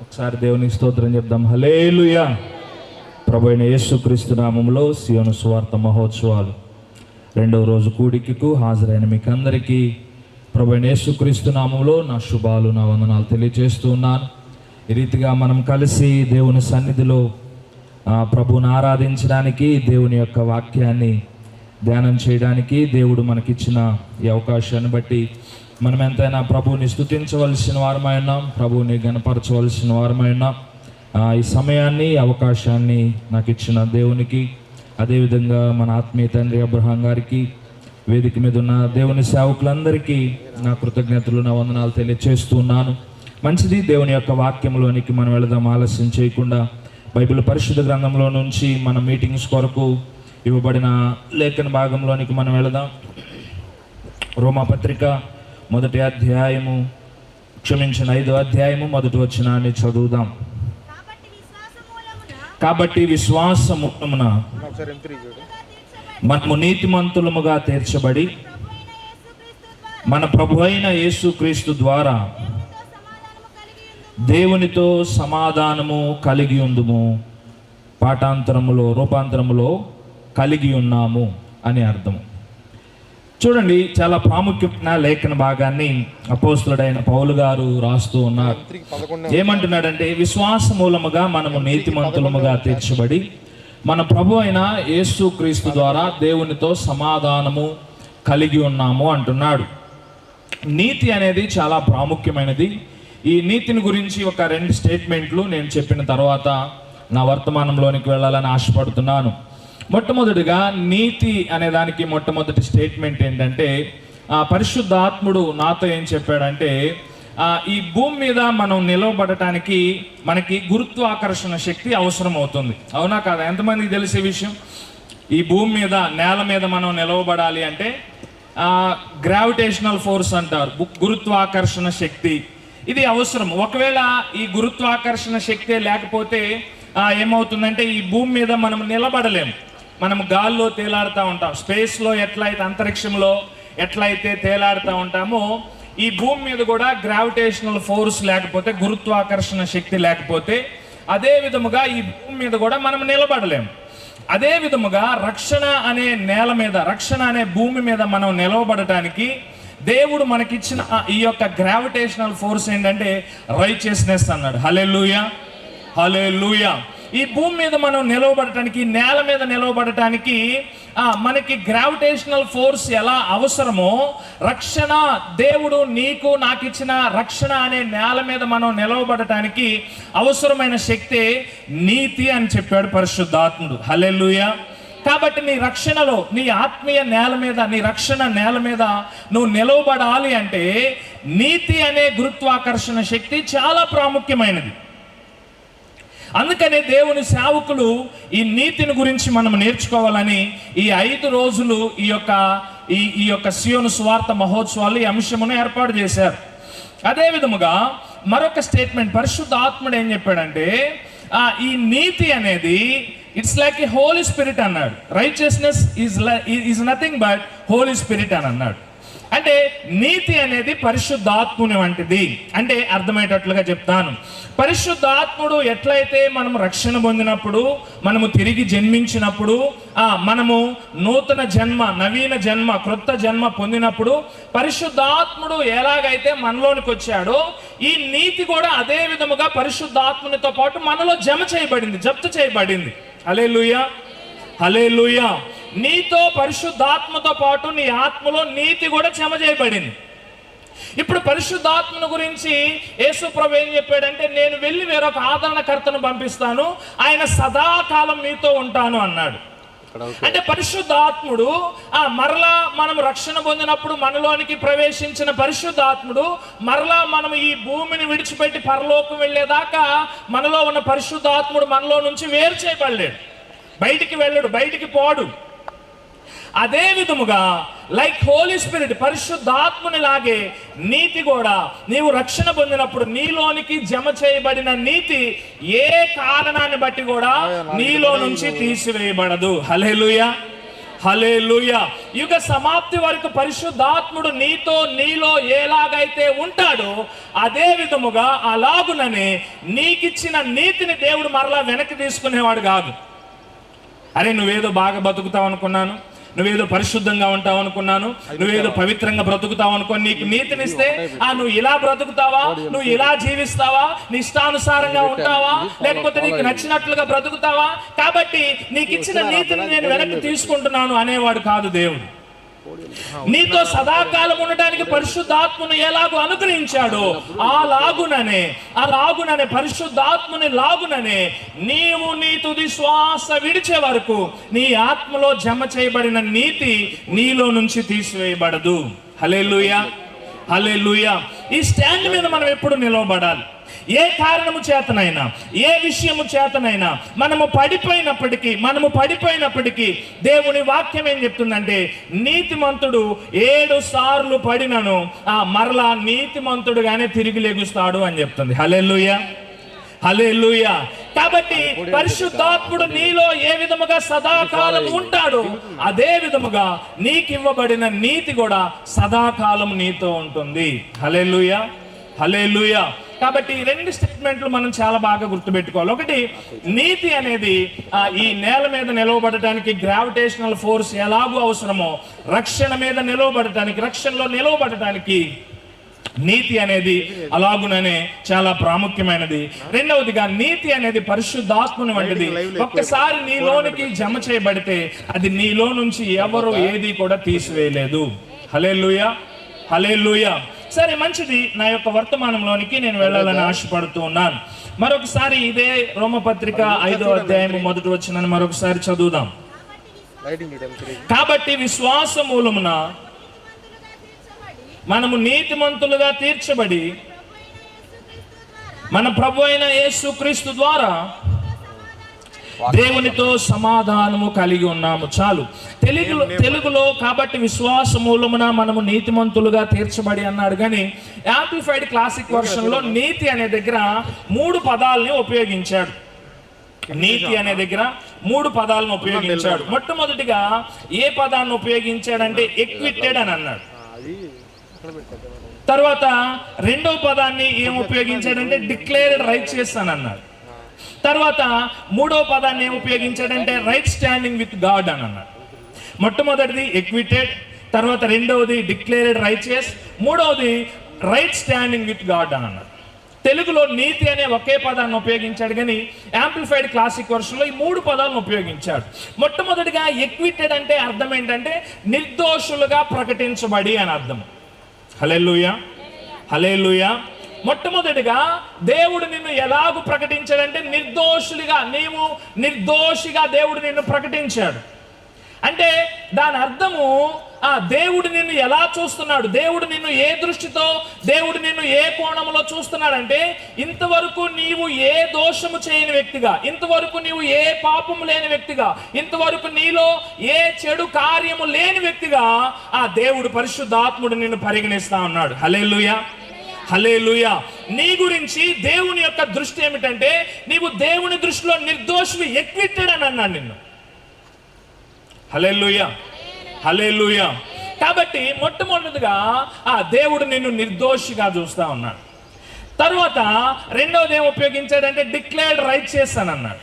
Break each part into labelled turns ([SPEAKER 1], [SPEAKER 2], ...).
[SPEAKER 1] ఒకసారి దేవునికి స్తోత్రం చెప్దాం. హల్లెలూయా. ప్రభు అయిన యేసుక్రీస్తు నామములో సియోను సువార్త మహోత్సవాలు రెండవ రోజు కూడికకు హాజరైన మీకు అందరికీ ప్రభు అయిన యేసుక్రీస్తు నామములో నా శుభాలు, నా వందనాలు తెలియజేస్తూ ఉన్నాను. ఈ రీతిగా మనం కలిసి దేవుని సన్నిధిలో ప్రభువుని ఆరాధించడానికి, దేవుని యొక్క వాక్యాన్ని ధ్యానం చేయడానికి దేవుడు మనకిచ్చిన ఈ అవకాశాన్ని బట్టి మనం ఎంతైనా ప్రభువుని స్తుతించవలసిన వారమై ఉన్నాం, ప్రభువుని గణపరచవలసిన వారమై ఉన్నాం. ఈ సమయాన్ని, అవకాశాన్ని నాకు ఇచ్చిన దేవునికి, అదేవిధంగా మన ఆత్మీయ తండ్రి అబ్రహాం గారికి, వేదిక మీద ఉన్న దేవుని సేవకులందరికీ నా కృతజ్ఞతలు, నా వందనాలు తెలియజేస్తున్నాను. మంచిది, దేవుని యొక్క వాక్యంలోనికి మనం వెళదాం. ఆలస్యం చేయకుండా బైబిల్ పరిశుద్ధ గ్రంథంలో నుంచి మన మీటింగ్స్ కొరకు ఇవ్వబడిన లేఖన భాగంలోనికి మనం వెళదాం. రోమాపత్రిక 1వ అధ్యాయము, క్షమించిన 5వ అధ్యాయము 1వ వచనాన్ని చదువుదాం. కాబట్టి విశ్వాసమున మనము నీతిమంతులముగా తీర్చబడి మన ప్రభు అయిన యేసుక్రీస్తు ద్వారా దేవునితో సమాధానము కలిగి ఉందుము. పాఠాంతరములో, రూపాంతరములో కలిగి ఉన్నాము అని అర్థము. చూడండి, చాలా ప్రాముఖ్యమైన లేఖన భాగాన్ని అపోస్తలుడైన పౌలు గారు రాస్తూ ఉన్నారు. ఏమంటున్నాడంటే, విశ్వాస మూలముగా మనము నీతిమంతులముగా తీర్చబడి మన ప్రభు అయిన యేసుక్రీస్తు ద్వారా దేవునితో సమాధానము కలిగి ఉన్నాము అంటున్నాడు. నీతి అనేది చాలా ప్రాముఖ్యమైనది. ఈ నీతిని గురించి ఒక 2 స్టేట్మెంట్లు నేను చెప్పిన తర్వాత నా వర్తమానంలోనికి వెళ్ళాలని ఆశపడుతున్నాను. మొట్టమొదటిగా నీతి అనే దానికి మొట్టమొదటి స్టేట్మెంట్ ఏంటంటే, పరిశుద్ధాత్ముడు నాతో ఏం చెప్పాడంటే, ఈ భూమి మీద మనం నిలవబడటానికి మనకి గురుత్వాకర్షణ శక్తి అవసరం అవుతుంది. అవునా కాదా? ఎంతమందికి తెలిసే విషయం? ఈ భూమి మీద, నేల మీద మనం నిలవబడాలి అంటే గ్రావిటేషనల్ ఫోర్స్ అంటారు, గురుత్వాకర్షణ శక్తి. ఇది అవసరం. ఒకవేళ ఈ గురుత్వాకర్షణ శక్తే లేకపోతే ఏమవుతుందంటే, ఈ భూమి మీద మనం నిలబడలేము. మనం గాల్లో తేలాడుతూ ఉంటాం. స్పేస్లో ఎట్లయితే, అంతరిక్షంలో ఎట్లయితే తేలాడుతూ ఉంటామో, ఈ భూమి మీద కూడా గ్రావిటేషనల్ ఫోర్స్ లేకపోతే, గురుత్వాకర్షణ శక్తి లేకపోతే, అదే విధముగా ఈ భూమి మీద కూడా మనం నిలబడలేము. అదే విధముగా రక్షణ అనే నేల మీద, రక్షణ అనే భూమి మీద మనం నిలవబడటానికి దేవుడు మనకిచ్చిన ఈ యొక్క గ్రావిటేషనల్ ఫోర్స్ ఏంటంటే రైచియస్నెస్ అన్నాడు. హల్లెలూయా, హల్లెలూయా. ఈ భూమి మీద మనం నిలవబడటానికి, నేల మీద నిలవబడటానికి మనకి గ్రావిటేషనల్ ఫోర్స్ ఎలా అవసరమో, రక్షణ, దేవుడు నీకు నాకు ఇచ్చిన రక్షణ అనే నేల మీద మనం నిలవబడటానికి అవసరమైన శక్తే నీతి అని చెప్పాడు పరిశుద్ధాత్ముడు. హల్లెలూయా. కాబట్టి నీ రక్షణలో, నీ ఆత్మీయ నేల మీద, నీ రక్షణ నేల మీద నువ్వు నిలవబడాలి అంటే నీతి అనే గురుత్వాకర్షణ శక్తి చాలా ప్రాముఖ్యమైనది. అందుకనే దేవుని సేవకులు ఈ నీతిని గురించి మనం నేర్చుకోవాలని ఈ 5 రోజులు ఈ యొక్క సియోను సువార్త మహోత్సవాలు ఈ అంశమును ఏర్పాటు చేశారు. అదే విధముగా మరొక స్టేట్మెంట్, పరిశుద్ధ ఆత్ముడు ఏం చెప్పాడంటే, ఈ నీతి అనేది it's like a holy spirit అన్నాడు. Righteousness is nothing but holy spirit అని అన్నాడు. అంటే నీతి అనేది పరిశుద్ధాత్ముని వంటిది. అంటే అర్థమయ్యేటట్లుగా చెప్తాను. పరిశుద్ధాత్ముడు ఎట్లయితే మనము రక్షణ పొందినప్పుడు, మనము తిరిగి జన్మించినప్పుడు, మనము నూతన జన్మ, నవీన జన్మ, క్రొత్త జన్మ పొందినప్పుడు పరిశుద్ధాత్ముడు ఎలాగైతే మనలోనికి వచ్చాడో, ఈ నీతి కూడా అదే విధముగా పరిశుద్ధాత్మునితో పాటు మనలో జప్తు చేయబడింది. హల్లెలూయా, హల్లెలూయా. నీతో పరిశుద్ధాత్మతో పాటు నీ ఆత్మలో నీతి కూడా జమ చేయబడింది. ఇప్పుడు పరిశుద్ధాత్మను గురించి యేసు ప్రభు ఏం చెప్పాడంటే, నేను వెళ్ళి వేరొక ఆదరణకర్తను పంపిస్తాను, ఆయన సదాకాలం మీతో ఉంటాను అన్నాడు. అంటే పరిశుద్ధాత్ముడు మరలా మనం రక్షణ పొందినప్పుడు మనలోనికి ప్రవేశించిన పరిశుద్ధాత్ముడు మరలా మనం ఈ భూమిని విడిచిపెట్టి పరలోకం వెళ్ళేదాకా మనలో ఉన్న పరిశుద్ధాత్ముడు మనలో నుంచి వేరు చేయబడలేడు, బయటికి వెళ్ళడు, బయటికి పోడు. అదే విధముగా లైక్ హోలీ స్పిరిట్, పరిశుద్ధాత్ముని లాగే నీతి కూడా నీవు రక్షణ పొందినప్పుడు నీలోనికి జమ చేయబడిన నీతి ఏ కారణాన్ని బట్టి కూడా నీలో నుంచి తీసివేయబడదు. హల్లెలూయా, హల్లెలూయా. యుగ సమాప్తి వరకు పరిశుద్ధాత్ముడు నీలో ఎలాగైతే ఉంటాడో అదే విధముగా అలాగుననే నీకిచ్చిన నీతిని దేవుడు మరలా వెనక్కి తీసుకునేవాడు కాదు. అరే నువ్వేదో బాగా బతుకుతావు అనుకున్నాను, నువ్వేదో పరిశుద్ధంగా ఉంటావు అనుకున్నాను, నువ్వేదో పవిత్రంగా బ్రతుకుతావు అనుకో, నీకు నీతినిస్తే నువ్వు ఇలా బ్రతుకుతావా, నువ్వు ఇలా జీవిస్తావా, నీ ఇష్టానుసారంగా ఉంటావా, లేకపోతే నీకు నచ్చినట్లుగా బ్రతుకుతావా, కాబట్టి నీకు ఇచ్చిన నీతిని నేను వెనక్కి తీసుకుంటున్నాను అనేవాడు కాదు దేవుడు. నీతో సదాకాలం ఉండడానికి పరిశుద్ధాత్మను ఎలాగో అనుగ్రహించాడో అలాగుననే పరిశుద్ధాత్మని లాగుననే నీవు నీ తుది శ్వాస విడిచే వరకు నీ ఆత్మలో జమ చేయబడిన నీతి నీలో నుంచి తీసివేయబడదు. హల్లెలూయా, హల్లెలూయా. ఈ స్టాండ్ మీద మనం ఎప్పుడు నిలవబడాలి. ఏ కారణము చేతనైనా, ఏ విషయము చేతనైనా మనము పడిపోయినప్పటికీ దేవుని వాక్యం ఏం చెప్తుందంటే, నీతిమంతుడు 7 సార్లు పడినను మరలా నీతిమంతుడుగానే తిరిగి లెగుస్తాడు అని చెప్తుంది. హల్లెలూయా, హల్లెలూయా. కాబట్టి పరిశుద్ధాత్ముడు నీలో ఏ విధముగా సదాకాలం ఉంటాడో అదే విధముగా నీకు ఇవ్వబడిన నీతి కూడా సదాకాలం నీతో ఉంటుంది. హల్లెలూయా, హల్లెలూయా. కాబట్టి ఈ 2 స్టేట్మెంట్లు మనం చాలా బాగా గుర్తుపెట్టుకోవాలి. ఒకటి, నీతి అనేది ఈ నేల మీద నిలవబడటానికి గ్రావిటేషనల్ ఫోర్స్ ఎలాగూ అవసరమో రక్షణలో నిలవబడటానికి నీతి అనేది అలాగుననే చాలా ప్రాముఖ్యమైనది. రెండవదిగా, నీతి అనేది పరిశుద్ధాత్మని వంటిది. ఒక్కసారి నీలోనికి జమ చేయబడితే అది నీలో నుంచి ఎవరు ఏది కూడా తీసివేయలేదు. హల్లెలూయా, హల్లెలూయా. సరే, మంచిది. నా యొక్క వర్తమానంలోనికి నేను వెళ్ళాలని ఆశపడుతూ ఉన్నాను. మరొకసారి ఇదే రోమపత్రిక 5వ అధ్యాయం మొదటి వచనాన్ని మరొకసారి చదువుదాం. కాబట్టి విశ్వాస మూలమున మనము నీతిమంతులుగా తీర్చబడి మన ప్రభు అయిన యేసుక్రీస్తు ద్వారా దేవునితో సమాధానము కలిగి ఉన్నాము. చాలు. తెలుగులో కాబట్టి విశ్వాస మూలమున మనము నీతిమంతులుగా తీర్చబడి అన్నాడు, కానీ యాంప్లిఫైడ్ క్లాసిక్ వర్షన్ లో నీతి అనే దగ్గర 3 పదాలని ఉపయోగించాడు. నీతి అనే దగ్గర 3 పదాలను ఉపయోగించాడు. మొట్టమొదటిగా ఏ పదాన్ని ఉపయోగించాడంటే ఎక్విటెడ్ అని అన్నాడు. తర్వాత రెండవ పదాన్ని ఏం ఉపయోగించాడంటే డిక్లేర్డ్ రైచియస్ అని అన్నాడు. తర్వాత మూడవ పదాన్ని ఏం ఉపయోగించాడంటే రైట్ స్టాండింగ్ విత్ గాడ్ అని అన్నాడు. మొట్టమొదటిది ఎక్విటెడ్, తర్వాత రెండవది డిక్లేర్డ్ రైచియస్, మూడవది రైట్ స్టాండింగ్ విత్ గాడ్ అని అన్నాడు. తెలుగులో నీతి అనే ఒకే పదాన్ని ఉపయోగించాడు, కానీ యాంప్లిఫైడ్ క్లాసిక్ వర్షన్లో ఈ 3 పదాలను ఉపయోగించాడు. మొట్టమొదటిగా ఎక్విటెడ్ అంటే అర్థం ఏంటంటే నిర్దోషులుగా ప్రకటించబడి అని అర్థం. హల్లెలూయా, హల్లెలూయా. మొట్టమొదటిగా దేవుడు నిన్ను ఎలాగూ ప్రకటించాడంటే నిర్దోషిగా దేవుడు నిన్ను ప్రకటించాడు. అంటే దాని అర్థము దేవుడు నిన్ను ఎలా చూస్తున్నాడు, దేవుడు నిన్ను ఏ దృష్టితో, దేవుడు నిన్ను ఏ కోణంలో చూస్తున్నాడంటే, ఇంతవరకు నీవు ఏ దోషము చేయని వ్యక్తిగా, ఇంతవరకు నీవు ఏ పాపము లేని వ్యక్తిగా, ఇంతవరకు నీలో ఏ చెడు కార్యము లేని వ్యక్తిగా దేవుడు పరిశుద్ధాత్ముడు నిన్ను పరిగణిస్తా ఉన్నాడు. హల్లెలూయా, హల్లెలూయా. నీ గురించి దేవుని యొక్క దృష్టి ఏమిటంటే, నీవు దేవుని దృష్టిలో నిర్దోషివి, ఎక్విటెడ్ అని అన్నాడు నిన్ను. హల్లెలూయా, హల్లెలూయా. కాబట్టి మొట్టమొదటిగా దేవుడు నిన్ను నిర్దోషిగా చూస్తా ఉన్నాడు. తర్వాత రెండవది ఏం ఉపయోగించాడంటే డిక్లేర్డ్ రైచియస్ అని అన్నాడు.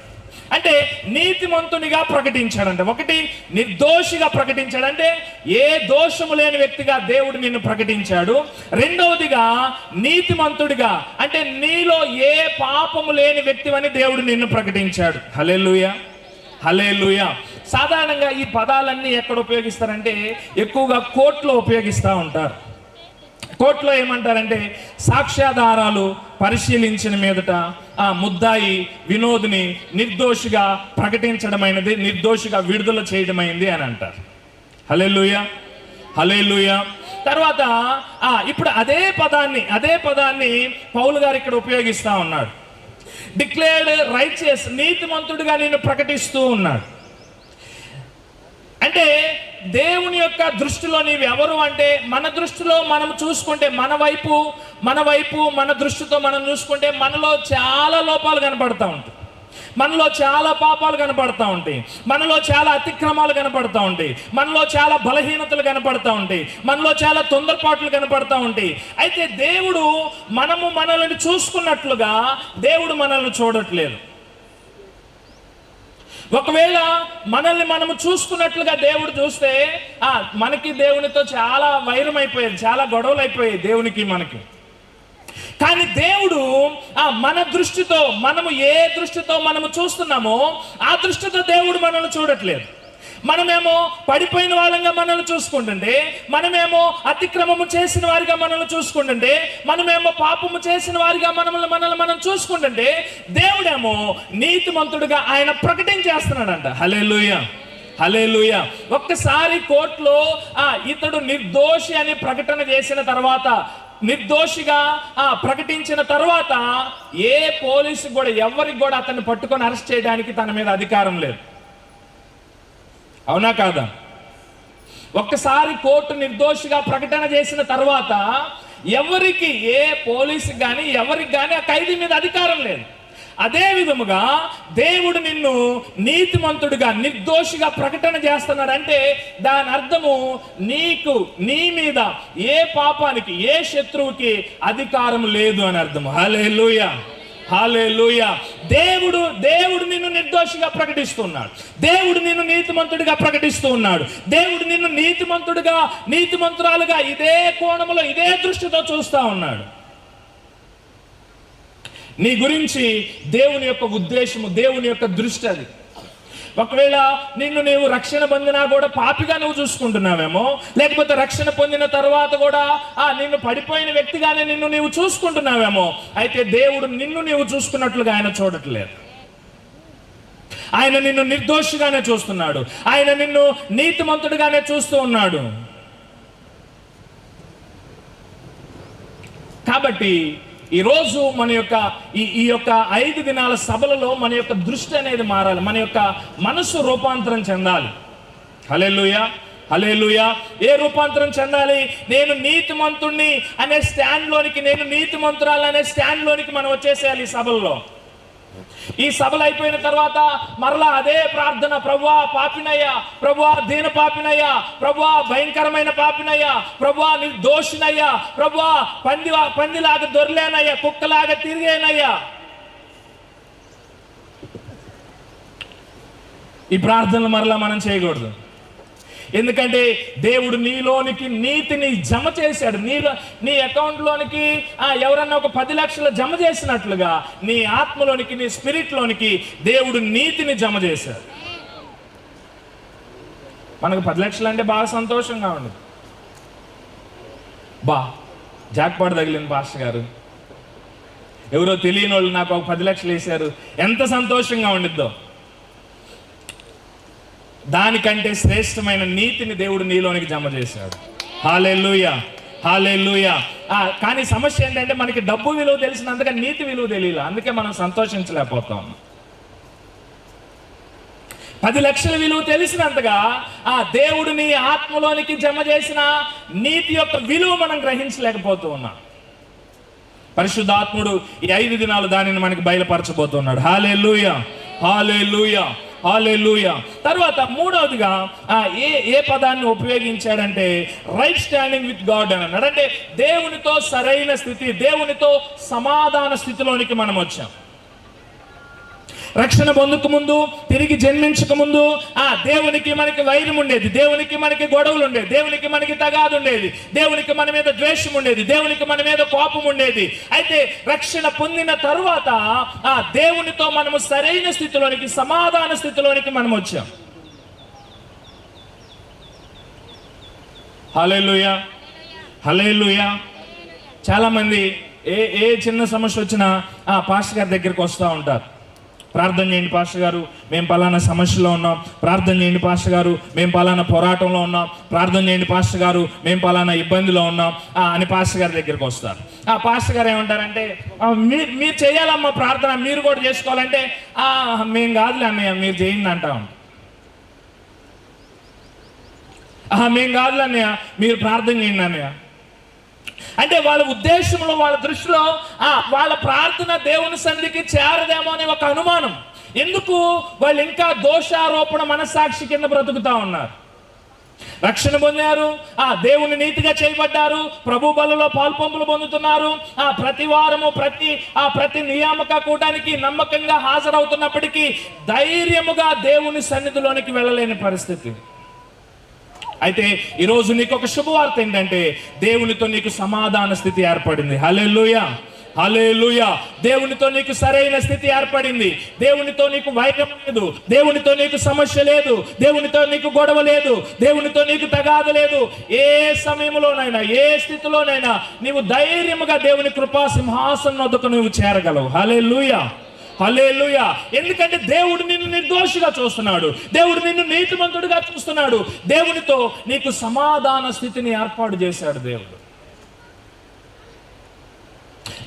[SPEAKER 1] అంటే నీతిమంతునిగా ప్రకటించాడంట. ఒకటి, నిర్దోషిగా ప్రకటించాడంటే ఏ దోషము లేని వ్యక్తిగా దేవుడు నిన్ను ప్రకటించాడు. రెండవదిగా నీతిమంతుడిగా అంటే నీలో ఏ పాపము లేని వ్యక్తివని దేవుడు నిన్ను ప్రకటించాడు. హల్లెలూయా, హల్లెలూయా. సాధారణంగా ఈ పదాలన్నీ ఎక్కడ ఉపయోగిస్తారంటే ఎక్కువగా కోర్టులో ఉపయోగిస్తూ ఉంటారు. కోర్టులో ఏమంటారంటే సాక్ష్యాధారాలు పరిశీలించిన మీదట ముద్దాయి వినోద్ని నిర్దోషిగా ప్రకటించడమైనది, నిర్దోషిగా విడుదల చేయడమైంది అని అంటారు. హల్లెలూయా, హల్లెలూయా. తర్వాత ఇప్పుడు అదే పదాన్ని పౌలు గారు ఇక్కడ ఉపయోగిస్తా ఉన్నాడు. డిక్లేర్డ్ రైచియస్, నీతిమంతుడిగా నేను ప్రకటిస్తూ ఉన్నాడు. అంటే దేవుని యొక్క దృష్టిలో నీవు ఎవరు అంటే, మన దృష్టిలో మనం చూసుకుంటే, మన దృష్టితో మనం చూసుకుంటే మనలో చాలా లోపాలు కనపడతా ఉంటాయి. మనలో చాలా పాపాలు కనపడతా ఉంటాయి, మనలో చాలా అతిక్రమాలు కనపడతా ఉంటాయి, మనలో చాలా బలహీనతలు కనపడతా ఉంటాయి, మనలో చాలా తొందరపాట్లు కనపడతా ఉంటాయి. అయితే దేవుడు మనల్ని చూసుకున్నట్లుగా దేవుడు మనల్ని చూడట్లేదు. ఒకవేళ మనల్ని మనము చూసుకున్నట్లుగా దేవుడు చూస్తే మనకి దేవునితో చాలా వైరం అయిపోయేది, చాలా గొడవలు అయిపోయాయి దేవునికి మనకి. కానీ దేవుడు మన దృష్టితో, మనము ఏ దృష్టితో మనము చూస్తున్నామో ఆ దృష్టితో దేవుడు మనల్ని చూడట్లేదు. మనమేమో పడిపోయిన వాళ్ళంగా మనల్ని చూసుకుంటుంటే, మనమేమో అతిక్రమము చేసిన వారిగా మనల్ని చూసుకుంటుంటే, మనమేమో పాపము చేసిన వారిగా మనల్ని మనం చూసుకుంటుంటే, దేవుడేమో నీతిమంతుడిగా ఆయన ప్రకటించేస్తున్నాడంట. హల్లెలూయా, హల్లెలూయా. ఒక్కసారి కోర్టులో ఇతడు నిర్దోషి అని ప్రకటన చేసిన తర్వాత, నిర్దోషిగా ప్రకటించిన తర్వాత ఏ పోలీసు కూడా, ఎవరికి కూడా అతన్ని పట్టుకొని అరెస్ట్ చేయడానికి తన మీద అధికారం లేదు. అవునా కాదా? ఒక్కసారి కోర్టు నిర్దోషిగా ప్రకటన చేసిన తర్వాత ఎవరికి, ఏ పోలీసుకి కానీ ఎవరికి కానీ ఆ ఖైదీ మీద అధికారం లేదు. అదే విధముగా దేవుడు నిన్ను నీతిమంతుడిగా, నిర్దోషిగా ప్రకటన చేస్తున్నాడంటే దాని అర్థము నీ మీద ఏ పాపానికి, ఏ శత్రువుకి అధికారం లేదు అని అర్థము. హల్లెలూయా, హల్లెలూయా. దేవుడు నిన్ను నిర్దోషిగా ప్రకటిస్తున్నాడు, దేవుడు నిన్ను నీతిమంతుడిగా ప్రకటిస్తూ ఉన్నాడు, దేవుడు నిన్ను నీతిమంతురాలుగా ఇదే కోణములో, ఇదే దృష్టితో చూస్తా ఉన్నాడు. నీ గురించి దేవుని యొక్క ఉద్దేశము, దేవుని యొక్క దృష్టి అది. ఒకవేళ నీవు రక్షణ పొందినా కూడా పాపిగా నువ్వు చూసుకుంటున్నావేమో, లేకపోతే రక్షణ పొందిన తర్వాత కూడా నిన్ను పడిపోయిన వ్యక్తిగానే నీవు చూసుకుంటున్నావేమో, అయితే దేవుడు నీవు చూసుకున్నట్లుగా ఆయన చూడట్లేదు. ఆయన నిన్ను నిర్దోషిగానే చూస్తున్నాడు, ఆయన నిన్ను నీతిమంతుడిగానే చూస్తూ ఉన్నాడు. కాబట్టి ఈరోజు మన యొక్క ఈ యొక్క 5 దినాల సభలలో మన యొక్క దృష్టి అనేది మారాలి, మన యొక్క మనసు రూపాంతరం చెందాలి. హల్లెలూయా, హల్లెలూయా. ఏ రూపాంతరం చెందాలి? నేను నీతిమంతుణ్ణి అనే స్టాండ్లోనికి, నేను నీతిమంతురాలు అనే స్టాండ్లోనికి మనం వచ్చేసేయాలి. ఈ సభల్లో, ఈ సభలు అయిపోయిన తర్వాత మరలా అదే ప్రార్థన, ప్రభువా పాపినయ్యా, ప్రభువా దీన పాపినయ్యా, ప్రభువా భయంకరమైన పాపినయ్యా, ప్రభువా నిర్దోషినయ్యా, ప్రభువా పందిలాగా దొర్లేనయ్యా, కుక్కలాగా తిరిగేనయ్యా. ఈ ప్రార్థనలు మరలా మనం చేయకూడదు. ఎందుకంటే దేవుడు నీలోనికి నీతిని జమ చేశాడు. నీ అకౌంట్లోనికి ఎవరన్నా ఒక 10 లక్షలు జమ చేసినట్లుగా నీ ఆత్మలోనికి, నీ స్పిరిట్లోనికి దేవుడు నీతిని జమ చేశాడు. మనకు 10 లక్షలు అంటే బాగా సంతోషంగా ఉండదు. జాక్పాట్ తగిలింది పాస్టర్ గారు, ఎవరో తెలియని వాళ్ళు నాకు ఒక 10 లక్షలు వేశారు, ఎంత సంతోషంగా ఉండిద్దో. దానికంటే శ్రేష్టమైన నీతిని దేవుడు నీలోనికి జమ చేశాడు. హల్లెలూయా, హల్లెలూయా. కానీ సమస్య ఏంటంటే మనకి డబ్బు విలువ తెలిసినంతగా నీతి విలువ తెలియదు, అందుకే మనం సంతోషించలేకపోతాం. 10 లక్షల విలువ తెలిసినంతగా దేవుడు నీ ఆత్మలోనికి జమ చేసిన నీతి యొక్క విలువ మనం గ్రహించలేకపోతూ ఉన్నాం. పరిశుద్ధాత్ముడు ఈ 5 దినాలు దానిని మనకి బయలుపరచబోతున్నాడు. హల్లెలూయా, హల్లెలూయా, హల్లెలూయా. తర్వాత మూడవదిగా ఏ పదాన్ని ఉపయోగించాడంటే రైట్ స్టాండింగ్ విత్ గాడ్ అని అన్నాడు. అంటే దేవునితో సరైన స్థితి, దేవునితో సమాధాన స్థితిలోనికి మనం వచ్చాం. రక్షణ పొందక ముందు, తిరిగి జన్మించక ముందు దేవునికి మనకి వైరం ఉండేది, దేవునికి మనకి గొడవలు ఉండేది, దేవునికి మనకి తగాదు ఉండేది, దేవునికి మన మీద ద్వేషం ఉండేది, దేవునికి మన మీద కోపం ఉండేది. అయితే రక్షణ పొందిన తరువాత దేవునితో మనము సరైన స్థితిలోనికి, సమాధాన స్థితిలోనికి మనం వచ్చాం. హల్లెలూయా, హల్లెలూయా. చాలా మంది ఏ చిన్న సమస్య వచ్చినా పాస్టర్ గారి దగ్గరికి వస్తూ ఉంటారు. ప్రార్థన చేయండి పాస్టర్ గారు, మేము పలానా సమస్యలో ఉన్నాం. ప్రార్థన చేయండి పాస్టర్ గారు, మేము పలానా పోరాటంలో ఉన్నాం. ప్రార్థన చేయండి పాస్టర్ గారు, మేము పలానా ఇబ్బందిలో ఉన్నాం అని పాస్టర్ గారి దగ్గరికి వస్తారు. పాస్టర్ గారు ఏమంటారంటే, మీరు చేయాలమ్మా ప్రార్థన, మీరు కూడా చేసుకోవాలంటే మేము కాదులే అన్నయ్య మీరు చేయండి అంటాం. మేము కాదులే అన్నయ్య మీరు ప్రార్థన చేయండి అన్నయ్య. అంటే వాళ్ళ ఉద్దేశంలో, వాళ్ళ దృష్టిలో వాళ్ళ ప్రార్థన దేవుని సన్నిధికి చేరదేమో అనే ఒక అనుమానం. ఎందుకు? వాళ్ళు ఇంకా దోషారోపణ మనస్సాక్షి కింద బ్రతుకుతా ఉన్నారు. రక్షణ పొందారు, దేవుని నీతిగా చేయబడ్డారు, ప్రభు బలలో పాల్పంపులు పొందుతున్నారు, ప్రతి వారము ప్రతి నియామక కూటానికి నమ్మకంగా హాజరవుతున్నప్పటికీ ధైర్యముగా దేవుని సన్నిధిలోనికి వెళ్ళలేని పరిస్థితి. అయితే ఈరోజు నీకు ఒక శుభవార్త ఏంటంటే దేవునితో నీకు సమాధాన స్థితి ఏర్పడింది. హల్లెలూయా, హల్లెలూయా. దేవునితో నీకు సరైన స్థితి ఏర్పడింది. దేవునితో నీకు వైరం లేదు, దేవునితో నీకు సమస్య లేదు, దేవునితో నీకు గొడవ లేదు, దేవునితో నీకు తగాదు లేదు. ఏ సమయంలోనైనా ఏ స్థితిలోనైనా నీవు ధైర్యముగా దేవుని కృపా సింహాసనం వద్దకు నువ్వు చేరగలవు. హల్లెలూయా, హల్లెలూయా. ఎందుకంటే దేవుడు నిన్ను నిర్దోషిగా చూస్తున్నాడు, దేవుడు నిన్ను నీతిమంతుడిగా చూస్తున్నాడు. దేవునితో నీకు సమాధాన స్థితిని ఏర్పాటు చేశాడు దేవుడు.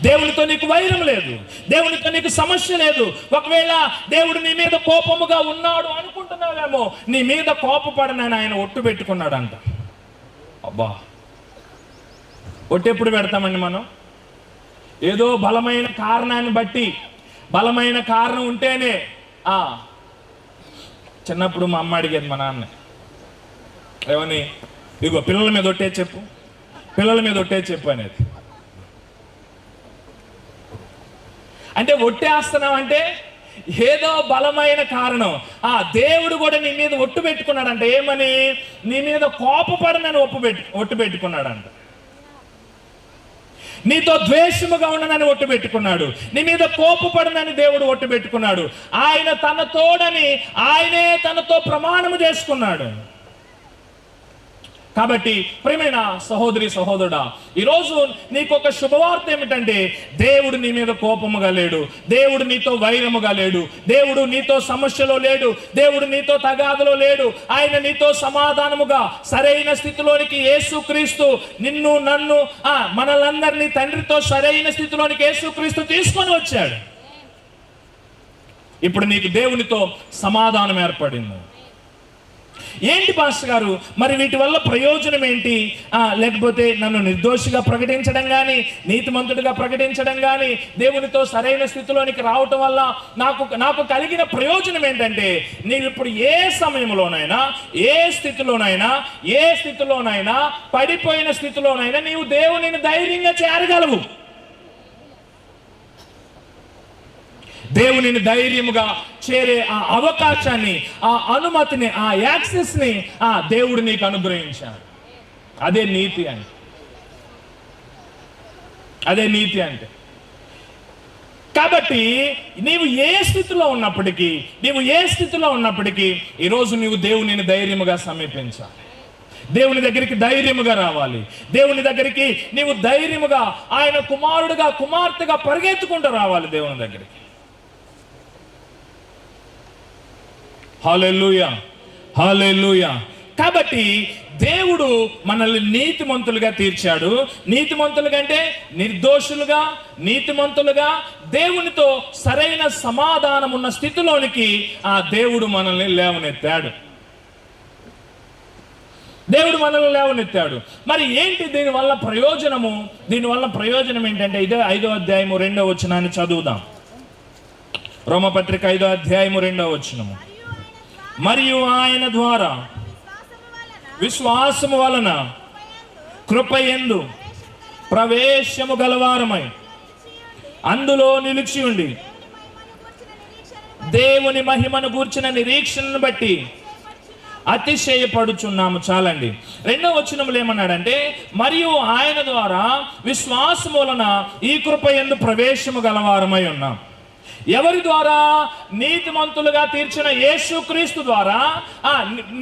[SPEAKER 1] దేవునితో నీకు వైరం లేదు, దేవునితో నీకు సమస్య లేదు. ఒకవేళ దేవుడు నీ మీద కోపముగా ఉన్నాడు అనుకుంటున్నావేమో, నీ మీద కోపపడనని ఆయన ఒట్టు పెట్టుకున్నాడంట. అబ్బా, ఒట్టు ఎప్పుడు పెడతామండి మనం? ఏదో బలమైన కారణాన్ని బట్టి, బలమైన కారణం ఉంటేనే. చిన్నప్పుడు మా అమ్మ అడిగేది మా నాన్న, ఏమని, ఇగో పిల్లల మీద ఒట్టే చెప్పు, పిల్లల మీద ఒట్టే చెప్పు అనేది. అంటే ఒట్టేస్తున్నాం అంటే ఏదో బలమైన కారణం. దేవుడు కూడా నీ మీద ఒట్టు పెట్టుకున్నాడంట. ఏమని? నీ మీద కోపపడనని ఒట్టు పెట్టుకున్నాడంట. నీతో ద్వేషముగా ఉండనని ఒట్టు పెట్టుకున్నాడు. నీ మీద కోపపడనని దేవుడు ఒట్టు పెట్టుకున్నాడు. ఆయన తన తోడని ఆయనే తనతో ప్రమాణము చేసుకున్నాడు. కాబట్టి ప్రియమైన సహోదరి సహోదరుడా, ఈరోజు నీకు ఒక శుభవార్త ఏమిటంటే దేవుడు నీ మీద కోపముగా లేడు, దేవుడు నీతో వైరముగా లేడు, దేవుడు నీతో సమస్యలో లేడు, దేవుడు నీతో తగాదులో లేడు. ఆయన నీతో సమాధానముగా సరైన స్థితిలోనికి యేసుక్రీస్తు నిన్ను నన్ను మనలందరినీ తండ్రితో సరైన స్థితిలోనికి యేసుక్రీస్తు తీసుకొని వచ్చాడు. ఇప్పుడు నీకు దేవునితో సమాధానం ఏర్పడింది. ఏంటి పాస్టర్ గారు మరి వీటి వల్ల ప్రయోజనం ఏంటి? లేకపోతే నన్ను నిర్దోషిగా ప్రకటించడం కానీ, నీతిమంతుడిగా ప్రకటించడం కానీ, దేవునితో సరైన స్థితిలోనికి రావటం వల్ల నాకు కలిగిన ప్రయోజనం ఏంటంటే, నీవు ఇప్పుడు ఏ సమయంలోనైనా ఏ స్థితిలోనైనా పడిపోయిన స్థితిలోనైనా నీవు దేవునిని ధైర్యంగా చేరగలవు. దేవునిని ధైర్యముగా చేరే ఆ అవకాశాన్ని, ఆ అనుమతిని, ఆ యాక్సెస్ ని దేవుడు నీకు అనుగ్రహించాడు. అదే నీతి అంటే, అదే నీతి అంటే. కాబట్టి నీవు ఏ స్థితిలో ఉన్నప్పటికీ ఈరోజు నీవు దేవునిని ధైర్యముగా సమీపించాలి. దేవుని దగ్గరికి ధైర్యముగా రావాలి. దేవుని దగ్గరికి నీవు ధైర్యముగా ఆయన కుమారుడుగా కుమార్తెగా పరిగెత్తుకుంటూ రావాలి దేవుని దగ్గరికి. హల్లెలూయా, హల్లెలూయా. కాబట్టి దేవుడు మనల్ని నీతిమంతులుగా తీర్చాడు. నీతిమంతులుగా అంటే నిర్దోషులుగా, నీతిమంతులుగా, దేవునితో సరైన సమాధానం ఉన్న స్థితిలోనికి దేవుడు మనల్ని లేవనెత్తాడు. దేవుడు మనల్ని లేవనెత్తాడు. మరి ఏంటి దీనివల్ల ప్రయోజనము? దీనివల్ల ప్రయోజనం ఏంటంటే ఇదే 5వ అధ్యాయము 2వ వచనాన్ని చదువుదాం. రోమపత్రిక 5వ అధ్యాయము 2వ వచనము. మరియు ఆయన ద్వారా విశ్వాసము వలన కృపయందు ప్రవేశము గలవారమై అందులో నిలిచి ఉండి దేవుని మహిమను గూర్చిన నిరీక్షణను బట్టి అతిశయపడుచున్నాము. చాలండి. 2వ వచనములు ఏమన్నాడంటే, మరియు ఆయన ద్వారా విశ్వాసము వలన ఈ కృపయందు ప్రవేశము గలవారమై ఉన్నాం. ఎవరి ద్వారా? నీతిమంతులుగా తీర్చిన యేసుక్రీస్తు ద్వారా,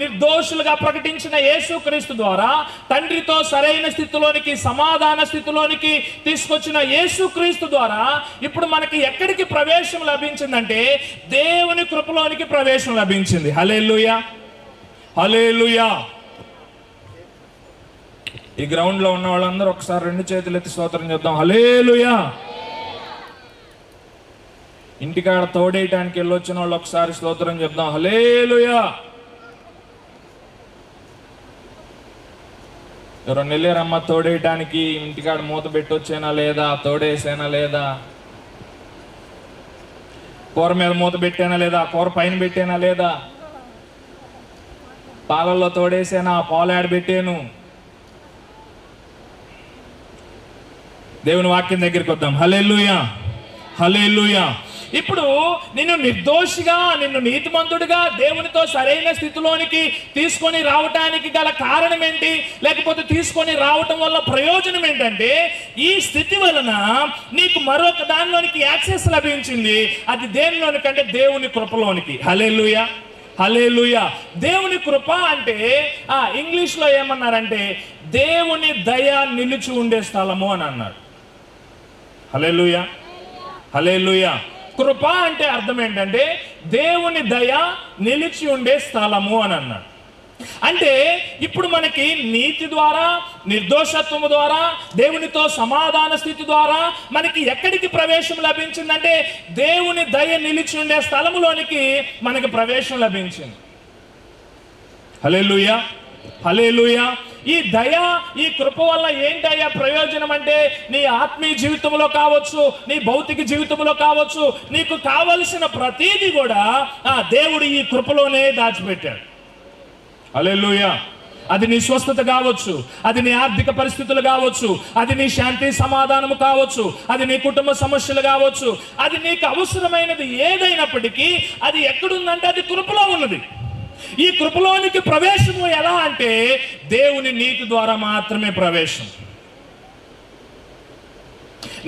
[SPEAKER 1] నిర్దోషులుగా ప్రకటించిన యేసుక్రీస్తు ద్వారా, తండ్రితో సరైన స్థితిలోనికి, సమాధాన స్థితిలోనికి తీసుకొచ్చిన యేసుక్రీస్తు ద్వారా ఇప్పుడు మనకి ఎక్కడికి ప్రవేశం లభించిందంటే దేవుని కృపలోనికి ప్రవేశం లభించింది. హల్లెలూయా, హల్లెలూయా. ఈ గ్రౌండ్ లో ఉన్న వాళ్ళందరూ ఒకసారి 2 చేతులు ఎత్తి స్తోత్రం చేద్దాం. హల్లెలూయా. ఇంటికాడ తోడేయటానికి వెళ్ళొచ్చిన వాళ్ళు ఒకసారి స్తోత్రం చెప్దాం. హల్లెలూయా. ఎవరన్నా వెళ్ళారమ్మ తోడేయటానికి? ఇంటికాడ మూత పెట్టొచ్చేనా లేదా? తోడేసేనా లేదా? కూర మీద మూత పెట్టానా లేదా, కూర పైన పెట్టానా లేదా, పాలల్లో తోడేసానా, పాలు ఆడబెట్టాను. దేవుని వాక్యం దగ్గరికి వద్దాం. హల్లెలూయా, హల్లెలూయా. ఇప్పుడు నిన్ను నిర్దోషిగా, నిన్ను నీతిమంతుడిగా దేవునితో సరైన స్థితిలోనికి తీసుకొని రావటానికి గల కారణం ఏంటి, లేకపోతే తీసుకొని రావటం వల్ల ప్రయోజనం ఏంటంటే, ఈ స్థితి వలన నీకు మరొక దానిలోనికి యాక్సెస్ లభించింది. అది దేనిలోనికంటే దేవుని కృపలోనికి. హల్లెలూయా, హల్లెలూయా. దేవుని కృప అంటే ఇంగ్లీష్లో ఏమన్నారంటే దేవుని దయ నిలిచి ఉండే స్థలము అని అన్నాడు. హల్లెలూయా, హల్లెలూయా. కృప అంటే అర్థం ఏంటంటే దేవుని దయ నిలిచి ఉండే స్థలము అని అన్నాడు. అంటే ఇప్పుడు మనకి నీతి ద్వారా, నిర్దోషత్వము ద్వారా, దేవునితో సమాధాన స్థితి ద్వారా మనకి ఎక్కడికి ప్రవేశం లభించిందంటే దేవుని దయ నిలిచి ఉండే స్థలములోనికి మనకి ప్రవేశం లభించింది. హల్లెలూయా, హల్లెలూయా. ఈ దయ, ఈ కృప వల్ల ఏంటయ్యా ప్రయోజనం అంటే, నీ ఆత్మీయ జీవితంలో కావచ్చు, నీ భౌతిక జీవితంలో కావచ్చు, నీకు కావలసిన ప్రతీది కూడా దేవుడు ఈ కృపలోనే దాచిపెట్టాడు. హల్లెలూయా. అది నీ స్వస్థత కావచ్చు, అది నీ ఆర్థిక పరిస్థితులు కావచ్చు, అది నీ శాంతి సమాధానము కావచ్చు, అది నీ కుటుంబ సమస్యలు కావచ్చు, అది నీకు అవసరమైనది ఏదైనప్పటికీ అది ఎక్కడుందంటే అది కృపలో ఉన్నది. ఈ కృపలోనికి ప్రవేశము ఎలా అంటే దేవుని నీతి ద్వారా మాత్రమే ప్రవేశం.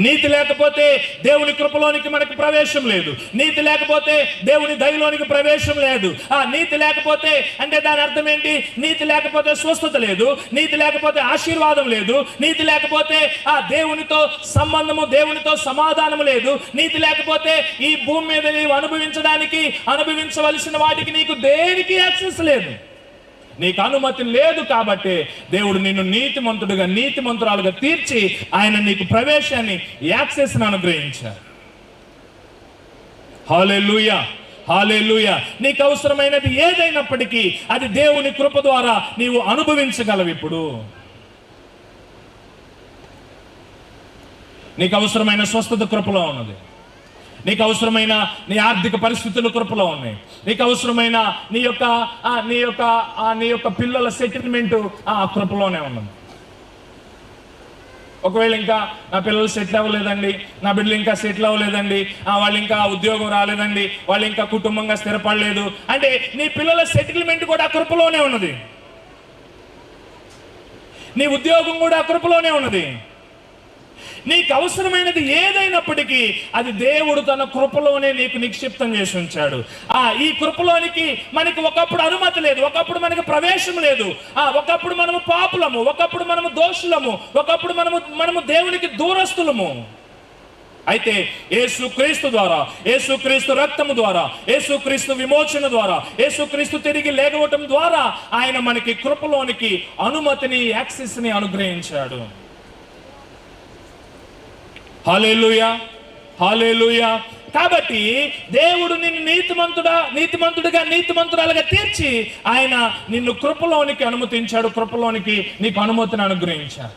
[SPEAKER 1] నీతి లేకపోతే దేవుని కృపలోనికి మనకు ప్రవేశం లేదు. నీతి లేకపోతే దేవుని దయలోనికి ప్రవేశం లేదు. నీతి లేకపోతే అంటే దాని అర్థం ఏంటి? నీతి లేకపోతే స్వస్థత లేదు, నీతి లేకపోతే ఆశీర్వాదం లేదు, నీతి లేకపోతే దేవునితో సంబంధము, దేవునితో సమాధానము లేదు, నీతి లేకపోతే ఈ భూమి మీద నీవు అనుభవించవలసిన వాటికి నీకు దేనికి యాక్సెస్ లేదు, నీకు అనుమతి లేదు. కాబట్టి దేవుడు నిన్ను నీతిమంతుడుగా, నీతిమంతురాలుగా తీర్చి ఆయన నీకు ప్రవేశాన్ని, యాక్సెస్ని అనుగ్రహించారు. హల్లెలూయా, హల్లెలూయా. నీకు అవసరమైనది ఏదైనప్పటికీ అది దేవుని కృప ద్వారా నీవు అనుభవించగలవు. ఇప్పుడు నీకు అవసరమైన స్వస్థత కృపలో ఉన్నది, నీకు అవసరమైన నీ ఆర్థిక పరిస్థితులు కృపలో ఉన్నాయి, నీకు అవసరమైన నీ యొక్క పిల్లల సెటిల్మెంట్ కృపలోనే ఉన్నది. ఒకవేళ ఇంకా నా పిల్లలు సెటిల్ అవ్వలేదండి, నా బిడ్డలు ఇంకా సెటిల్ అవ్వలేదండి, వాళ్ళు ఇంకా ఉద్యోగం రాలేదండి, వాళ్ళు ఇంకా కుటుంబంగా స్థిరపడలేదు అంటే నీ పిల్లల సెటిల్మెంట్ కూడా కృపలోనే ఉన్నది, నీ ఉద్యోగం కూడా కృపలోనే ఉన్నది. నీకు అవసరమైనది ఏదైనప్పటికీ అది దేవుడు తన కృపలోనే నీకు నిక్షిప్తం చేసి ఉంచాడు. ఈ కృపలోనికి మనకి ఒకప్పుడు అనుమతి లేదు, ఒకప్పుడు మనకి ప్రవేశం లేదు, ఒకప్పుడు మనము పాపులము, ఒకప్పుడు మనము దోషులము, ఒకప్పుడు మనము దేవునికి దూరస్తులము. అయితే యేసుక్రీస్తు ద్వారా, యేసుక్రీస్తు రక్తము ద్వారా, యేసుక్రీస్తు విమోచన ద్వారా, యేసుక్రీస్తు తిరిగి లేగవటం ద్వారా ఆయన మనకి కృపలోనికి అనుమతిని, యాక్సెస్ని అనుగ్రహించాడు. హల్లెలూయా, హల్లెలూయా. కాబట్టి దేవుడు నిన్ను నీతిమంతుడిగా, నీతిమంతురాలుగా తీర్చి ఆయన నిన్ను కృపలోనికి అనుమతించాడు, కృపలోనికి నీకు అనుమతిని అనుగ్రహించాడు.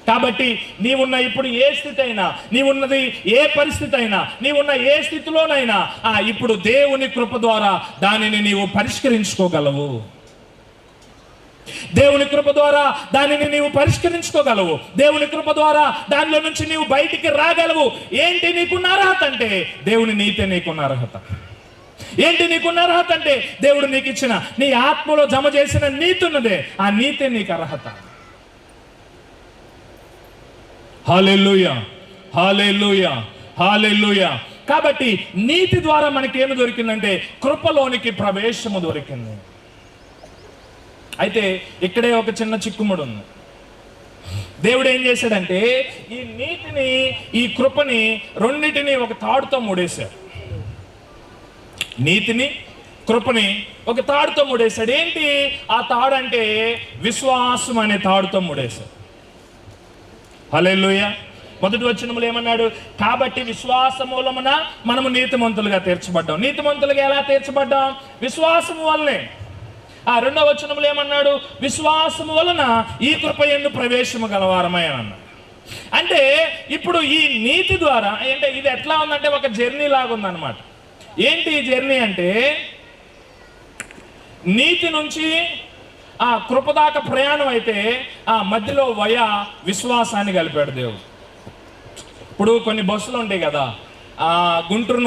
[SPEAKER 1] కాబట్టి నీవున్న ఇప్పుడు ఏ స్థితి అయినా, నీవున్నది ఏ పరిస్థితి అయినా, నీవున్న ఏ స్థితిలోనైనా ఇప్పుడు దేవుని కృప ద్వారా దానిని నీవు పరిష్కరించుకోగలవు. దేవుని కృప ద్వారా దానిని నీవు పరిష్కరించుకోగలవు. దేవుని కృప ద్వారా దానిలో నుంచి నీవు బయటికి రాగలవు. ఏంటి నీకున్న అర్హత అంటే దేవుని నీతే నీకున్న అర్హత. ఏంటి నీకున్న అర్హత అంటే దేవుడు నీకు ఇచ్చిన, నీ ఆత్మలో జమ చేసిన నీతి ఉన్నదే, ఆ నీతే నీకు అర్హత. హల్లెలూయా, హల్లెలూయా, హల్లెలూయా. కాబట్టి నీతి ద్వారా మనకి ఏమి దొరికిందంటే కృపలోనికి ప్రవేశము దొరికింది. అయితే ఇక్కడే ఒక చిన్న చిక్కుముడు ఉంది. దేవుడు ఏం చేశాడంటే ఈ నీతిని, ఈ కృపని రెండింటిని ఒక తాడుతో ముడేశాడు. నీతిని, కృపని ఒక తాడుతో ముడేశాడు. ఏంటి ఆ తాడు అంటే విశ్వాసం అనే తాడుతో ముడేశాడు. హల్లెలూయా. మొదటి వచనములు ఏమన్నాడు? కాబట్టి విశ్వాస మూలమున మనము నీతిమంతులుగా తీర్చబడ్డాం. నీతిమంతులుగా ఎలా తీర్చబడ్డాం? విశ్వాసము వల్లనే. రెండవ వచనములు ఏమన్నాడు? విశ్వాసము వలన ఈ కృప యందు ప్రవేశము గలవారమై అన్నాడు. అంటే ఇప్పుడు ఈ నీతి ద్వారా అంటే ఇది ఎట్లా ఉందంటే ఒక జర్నీ లాగా ఉందన్నమాట. ఏంటి ఈ జర్నీ అంటే నీతి నుంచి ఆ కృపదాకా ప్రయాణం అయితే ఆ మధ్యలో విశ్వాసాన్ని కలిపాడు దేవుడు. ఇప్పుడు కొన్ని బస్సులు ఉంటాయి కదా, గుంటూరు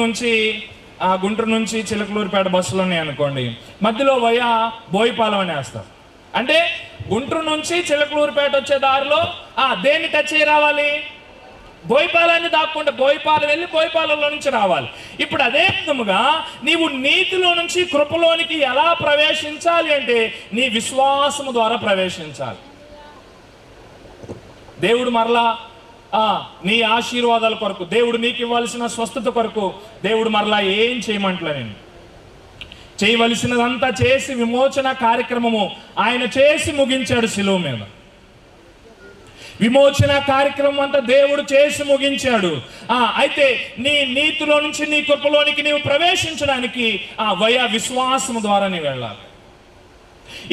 [SPEAKER 1] నుంచి చిలకలూరుపేట బస్సులు ఉన్నాయి అనుకోండి, మధ్యలో బోయిపాలెం అని వేస్తారు. అంటే గుంటూరు నుంచి చిలకలూరుపేట వచ్చే దారిలో దేన్ని టచ్ అయ్యి రావాలి? బోయిపాలాన్ని దాక్కుంటే బోయిపాలెం వెళ్ళి బోయిపాలెంలో నుంచి రావాలి. ఇప్పుడు అదే విధముగా నీవు నీతిలో నుంచి కృపలోనికి ఎలా ప్రవేశించాలి అంటే నీ విశ్వాసము ద్వారా ప్రవేశించాలి. దేవుడు మరలా నీ ఆశీర్వాదాల కొరకు, దేవుడు నీకు ఇవ్వాల్సిన స్వస్థత కొరకు దేవుడు మరలా ఏం చేయమంటలే, నేను చేయవలసినదంతా చేసి విమోచన కార్యక్రమము ఆయన చేసి ముగించాడు శిలువ మీద. విమోచన కార్యక్రమం అంతా దేవుడు చేసి ముగించాడు. అయితే నీ నీతిలో నుంచి నీ కృపలోనికి నీవు ప్రవేశించడానికి విశ్వాసము ద్వారా నీవు వెళ్ళాలి.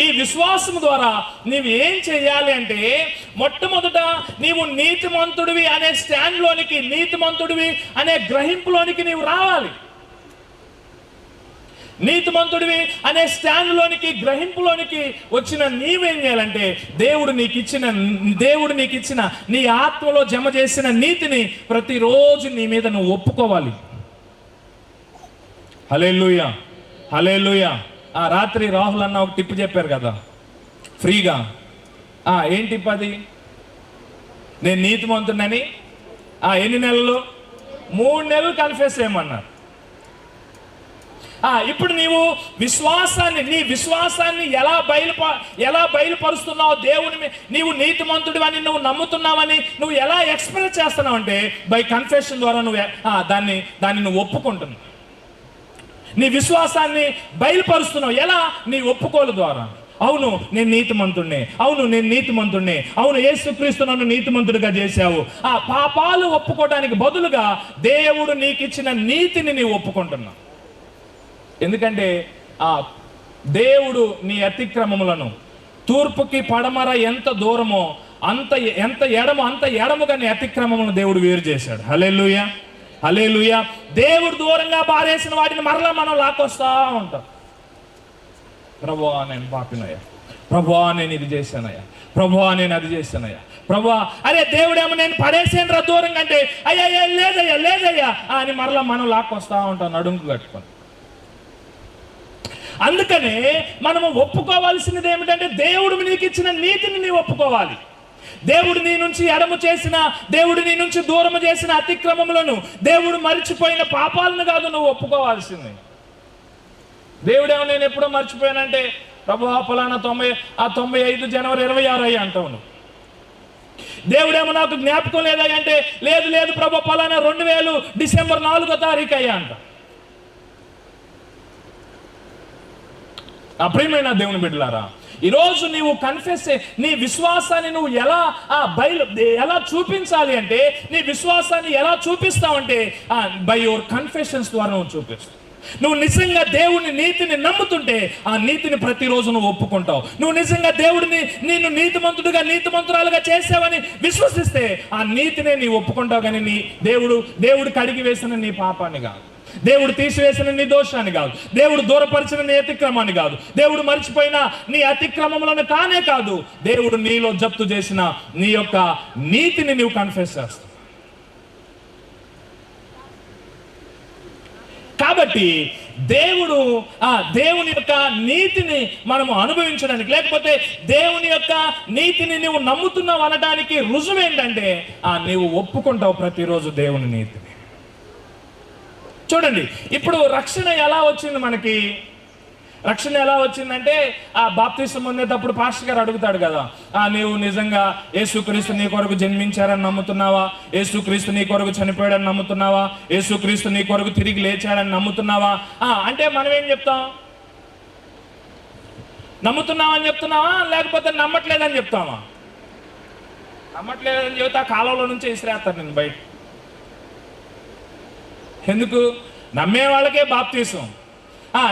[SPEAKER 1] ఈ విశ్వాసము ద్వారా నీవు ఏం చేయాలి అంటే మొట్టమొదట నీవు నీతిమంతుడివి అనే స్టాండ్లోనికి, నీతిమంతుడివి అనే గ్రహింపులోనికి నీవు రావాలి. నీతిమంతుడివి అనే స్టాండ్లోనికి, గ్రహింపులోనికి వచ్చిన నీవేం చేయాలంటే దేవుడు నీకు ఇచ్చిన నీ ఆత్మలో జమ చేసిన నీతిని ప్రతిరోజు నీ మీద నువ్వు ఒప్పుకోవాలి. హల్లెలూయా, హల్లెలూయా. రాత్రి రాహుల్ అన్న ఒక టిప్ చెప్పారు కదా ఫ్రీగా. ఏం టిప్ అది? నేను నీతిమంతుడినని ఎన్ని నెలలు? 3 నెలలు కన్ఫెస్ చేయమన్నారు. ఇప్పుడు నీవు నీ విశ్వాసాన్ని ఎలా బయలుపరుస్తున్నావు? దేవుని నీవు నీతిమంతుడివని నువ్వు నమ్ముతున్నావని నువ్వు ఎలా ఎక్స్ప్రెస్ చేస్తున్నావు అంటే బై కన్ఫెషన్ ద్వారా నువ్వు దాన్ని నువ్వు ఒప్పుకుంటున్నావు. నీ విశ్వాసాన్ని బయలుపరుస్తున్నావు ఎలా? నీ ఒప్పుకోలు ద్వారా. అవును నేను నీతిమంతుడినే, అవును యేసుక్రీస్తు నన్ను నీతిమంతుడిగా చేశావు. పాపాలు ఒప్పుకోవడానికి బదులుగా దేవుడు నీకు ఇచ్చిన నీతిని నీవు ఒప్పుకుంటున్నావు. ఎందుకంటే దేవుడు నీ అతిక్రమములను తూర్పుకి పడమర ఎంత దూరమో ఎంత ఎడముగా నీ అతిక్రమములను దేవుడు వేరు చేశాడు. హల్లెలూయా, హల్లెలూయా. దేవుడు దూరంగా పారేసిన వాటిని మరలా మనం లాక్కొస్తా ఉంటాం. ప్రభువా నేను పాపినయ్యా, ప్రభువా నేను ఇది చేశానయ్యా, ప్రభువా నేను అది చేశానయ్యా, ప్రభువా అరే దేవుడేమో నేను పడేసాను రా దూరంగా అంటే అయ్యా లేదయ్యా అని మరలా మనం లాక్కొస్తా ఉంటాం నడుంకు కట్టుకొని. అందుకనే మనము ఒప్పుకోవాల్సినది ఏమిటంటే దేవుడు నీకు ఇచ్చిన నీతిని నీవు ఒప్పుకోవాలి. దేవుడు నీ నుంచి ఎడము చేసిన, దేవుడు నీ నుంచి దూరము చేసిన అతిక్రమములను, దేవుడు మర్చిపోయిన పాపాలను కాదు నువ్వు ఒప్పుకోవాల్సింది. దేవుడేమో నేను ఎప్పుడో మర్చిపోయానంటే ప్రభువా ఫలానా 95 జనవరి 26 అయ్యా అంటావు నువ్వు. దేవుడేమో నాకు జ్ఞాపకం లేదా అంటే లేదు ప్రభు ఫలానా 2000 డిసెంబర్ 4వ తారీఖు అయ్యా అంట. ప్రియమైన దేవుని బిడ్డలారా, ఈరోజు నీవు కన్ఫెస్ నీ విశ్వాసాన్ని నువ్వు ఎలా చూపించాలి అంటే నీ విశ్వాసాన్ని ఎలా చూపిస్తావంటే బై యువర్ కన్ఫెషన్స్ ద్వారా నువ్వు చూపిస్తావు. నువ్వు నిజంగా దేవుని నీతిని నమ్ముతుంటే ఆ నీతిని ప్రతిరోజు నువ్వు ఒప్పుకుంటావు. నువ్వు నిజంగా దేవుడిని నిన్ను నీతిమంతురాలుగా చేసావని విశ్వసిస్తే ఆ నీతినే నీవు ఒప్పుకుంటావు. కానీ దేవుడు కడిగి వేసిన నీ పాపాన్ని కాదు, దేవుడు తీసివేసిన నీ దోషాన్ని కాదు, దేవుడు దూరపరిచిన నీ అతిక్రమాన్ని కాదు, దేవుడు మర్చిపోయిన నీ అతిక్రమములను కానే కాదు, దేవుడు నీలో జప్తు చేసిన నీ యొక్క నీతిని నీవు కన్ఫెస్ చేస్తావు. కాబట్టి దేవుని యొక్క నీతిని మనము అనుభవించడానికి, లేకపోతే దేవుని యొక్క నీతిని నువ్వు నమ్ముతున్నావు అనడానికి రుజువు ఏంటంటే నీవు ఒప్పుకుంటావు ప్రతిరోజు దేవుని నీతిని. చూడండి, ఇప్పుడు రక్షణ ఎలా వచ్చింది? మనకి రక్షణ ఎలా వచ్చిందంటే బాప్తిసం పొందేటప్పుడు పాస్టర్ గారు అడుగుతాడు కదా, నీవు నిజంగా యేసుక్రీస్తు నీ కొరకు జన్మించారని నమ్ముతున్నావా? యేసుక్రీస్తు నీ కొరకు చనిపోయాడని నమ్ముతున్నావా? యేసుక్రీస్తు నీ కొరకు తిరిగి లేచాడని నమ్ముతున్నావా? అంటే మనం ఏం చెప్తాం? నమ్ముతున్నావని చెప్తున్నావా లేకపోతే నమ్మట్లేదని చెప్తామా? నమ్మట్లేదని చెబితే ఆ కాలంలో నుంచి ఇసిరేస్తారు నేను బయట. ఎందుకు? నమ్మే వాళ్ళకే బాప్తీసం.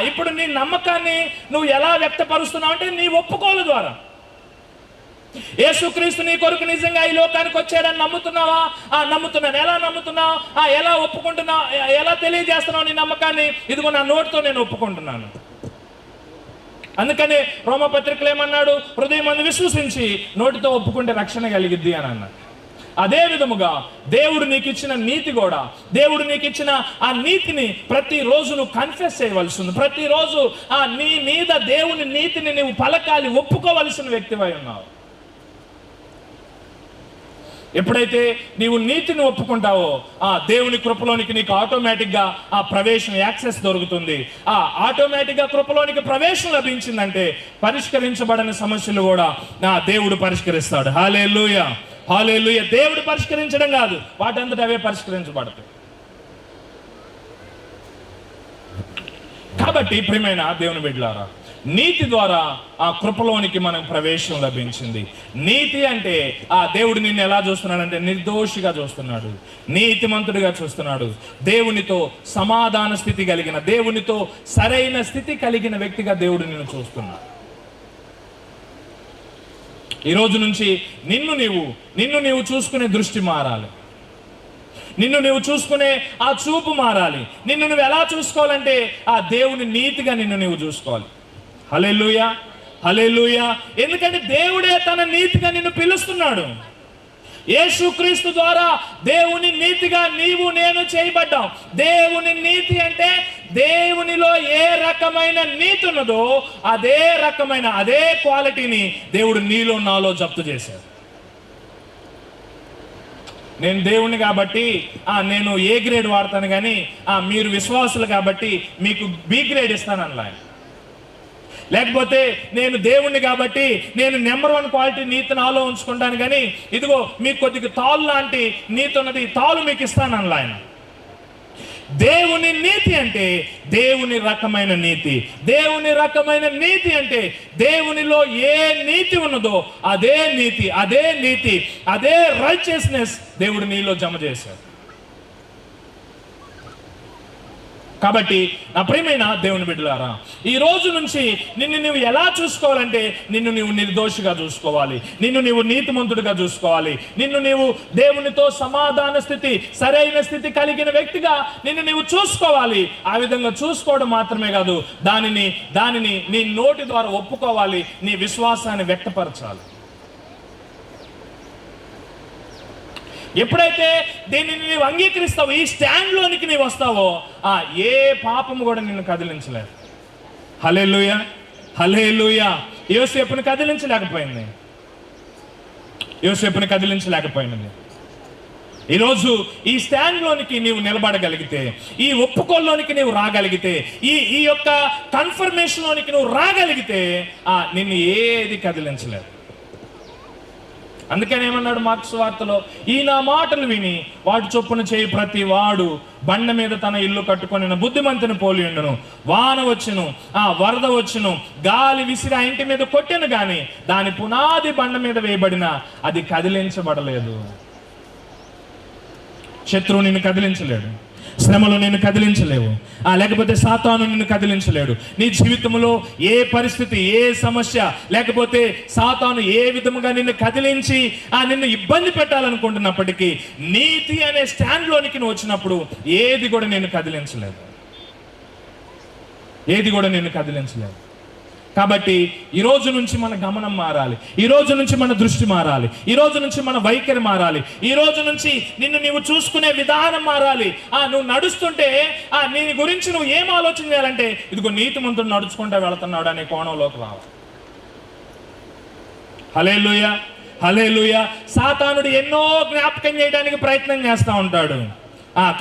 [SPEAKER 1] ఇప్పుడు నీ నమ్మకాన్ని నువ్వు ఎలా వ్యక్తపరుస్తున్నావు అంటే నీ ఒప్పుకోలు ద్వారా. యేసుక్రీస్తు నీ కొరకు నిజంగా ఈ లోకానికి వచ్చాడని నమ్ముతున్నావా? నమ్ముతున్నాను. ఎలా నమ్ముతున్నావు? ఎలా ఒప్పుకుంటున్నావు? ఎలా తెలియజేస్తున్నావు నీ నమ్మకాన్ని? ఇదిగో నా నోటితో నేను ఒప్పుకుంటున్నాను. అందుకని రోమపత్రికలు ఏమన్నాడు? హృదయం అందు విశ్వసించి నోటితో ఒప్పుకుంటే రక్షణ కలిగిద్ది అని అన్నాడు. అదే విధముగా దేవుడు నీకు ఇచ్చిన నీతి కూడా, దేవుడు నీకు ఇచ్చిన ఆ నీతిని ప్రతిరోజు నువ్వు కన్ఫెస్ చేయవలసి ఉంది. ప్రతిరోజు నీ మీద దేవుని నీతిని నువ్వు పలకాలి, ఒప్పుకోవలసిన వ్యక్తివై ఉన్నావు. ఎప్పుడైతే నీవు నీతిని ఒప్పుకుంటావో దేవుని కృపలోనికి నీకు ఆటోమేటిక్గా ఆ ప్రవేశం, యాక్సెస్ దొరుకుతుంది. ఆటోమేటిక్గా కృపలోనికి ప్రవేశం లభించిందంటే పరిష్కరించబడని సమస్యలు కూడా దేవుడు పరిష్కరిస్తాడు. హల్లెలూయా, హల్లెలూయా. దేవుడు పరిష్కరించడం కాదు, వాటంతట అవే పరిష్కరించబడతాయి. కాబట్టి ప్రియమైన దేవుని బిడ్డలారా, నీతి ద్వారా ఆ కృపలోనికి మనకు ప్రవేశం లభించింది. నీతి అంటే దేవుడు నిన్ను ఎలా చూస్తున్నాడంటే నిర్దోషిగా చూస్తున్నాడు, నీతిమంతుడిగా చూస్తున్నాడు. దేవునితో సమాధాన స్థితి కలిగిన, దేవునితో సరైన స్థితి కలిగిన వ్యక్తిగా దేవుడు నిన్ను చూస్తున్నాడు. ఈ రోజు నుంచి నిన్ను నీవు చూసుకునే దృష్టి మారాలి. నిన్ను నువ్వు చూసుకునే ఆ చూపు మారాలి. నిన్ను నువ్వు ఎలా చూసుకోవాలంటే దేవుని నీతిగా నిన్ను నువ్వు చూసుకోవాలి. హల్లెలూయా, హల్లెలూయా. ఎందుకంటే దేవుడే తన నీతిగా నిన్ను పిలుస్తున్నాడు. యేసుక్రీస్తు ద్వారా దేవుని నీతిగా నీవు నేను చేయబడ్డాం. దేవుని నీతి అంటే దేవునిలో ఏ రకమైన నీతి ఉన్నదో అదే రకమైన, అదే క్వాలిటీని దేవుడు నీలో నాలో జప్తు చేశాడు. నేను దేవుణ్ణి కాబట్టి నేను ఏ గ్రేడ్ వాడతాను, కానీ మీరు విశ్వాసులు కాబట్టి మీకు బి గ్రేడ్ ఇస్తానన్నా. లేకపోతే నేను దేవుణ్ణి కాబట్టి నేను నెంబర్ 1 క్వాలిటీ నీతి నాలో ఉంచుకుంటాను, కానీ ఇదిగో మీకు కొద్దిగా తాళ్ళు లాంటి నీతి ఉన్నది, తాళ్ళు మీకు ఇస్తానన్నా ఆయన. దేవుని నీతి అంటే దేవుని రకమైన నీతి. దేవుని రకమైన నీతి అంటే దేవునిలో ఏ నీతి ఉన్నదో అదే నీతి, అదే నీతి, అదే రైచియస్నెస్ దేవుడు నీలో జమ చేశాడు. కాబట్టి నా ప్రియమైన దేవుని బిడ్డలారా, ఈ రోజు నుంచి నిన్ను నువ్వు ఎలా చూసుకోవాలంటే నిన్ను నువ్వు నిర్దోషిగా చూసుకోవాలి, నిన్ను నువ్వు నీతిమంతుడిగా చూసుకోవాలి, నిన్ను నీవు దేవునితో సమాధాన స్థితి, సరైన స్థితి కలిగిన వ్యక్తిగా నిన్ను నువ్వు చూసుకోవాలి. ఆ విధంగా చూసుకోవడం మాత్రమే కాదు, దానిని నీ నోటి ద్వారా ఒప్పుకోవాలి, నీ విశ్వాసాన్ని వ్యక్తపరచాలి. ఎప్పుడైతే దీనిని నీవు అంగీకరిస్తావో, ఈ స్టాండ్లోనికి నీవు వస్తావో, ఏ పాపము కూడా నిన్ను కదిలించలేదు. హల్లెలూయా, హల్లెలూయా. యోసేపుని కదిలించలేకపోయినది. ఈరోజు ఈ స్టాండ్లోనికి నీవు నిలబడగలిగితే, ఈ ఒప్పుకోల్లోనికి నీవు రాగలిగితే, ఈ యొక్క కన్ఫర్మేషన్లోనికి నువ్వు రాగలిగితే నిన్ను ఏది కదిలించలేదు. అందుకని ఏమన్నాడు మార్కు సువార్తలో? ఈ నా మాటలు విని వాటి చొప్పున చేయి ప్రతి వాడు బండ మీద తన ఇల్లు కట్టుకొని బుద్ధిమంతుని పోలి ఉండును. వాన వచ్చును, వరద వచ్చును, గాలి విసిరి ఆ ఇంటి మీద కొట్టెను, కానీ దాని పునాది బండ మీద వేయబడిన అది కదిలించబడలేదు. శత్రువు నిన్ను కదిలించలేడు, శ్రమలు నిన్ను కదిలించలేవు, లేకపోతే సాతాను నిన్ను కదిలించలేడు. నీ జీవితంలో ఏ పరిస్థితి, ఏ సమస్య, లేకపోతే సాతాను ఏ విధముగా నిన్ను కదిలించి నిన్ను ఇబ్బంది పెట్టాలనుకుంటున్నప్పటికీ నీతి అనే స్టాండ్లోనికి నువ్వు వచ్చినప్పుడు ఏది కూడా నిన్ను కదిలించలేదు, ఏది కూడా నిన్ను కదిలించలేదు. కాబట్టి ఈ రోజు నుంచి మన గమనం మారాలి, ఈ రోజు నుంచి మన దృష్టి మారాలి, ఈ రోజు నుంచి మన వైఖరి మారాలి, ఈ రోజు నుంచి నిన్ను నీవు చూసుకునే విధానం మారాలి. నువ్వు నడుస్తుంటే నీ గురించి నువ్వు ఏం ఆలోచన చేయాలంటే ఇదిగో నీతిమంతుడు నడుచుకుంటూ వెళుతున్నాడు అనే కోణంలోకి రావాలి. హల్లెలూయా, హల్లెలూయా. సాతానుడు ఎన్నో జ్ఞాపకం చేయడానికి ప్రయత్నం చేస్తూ ఉంటాడు,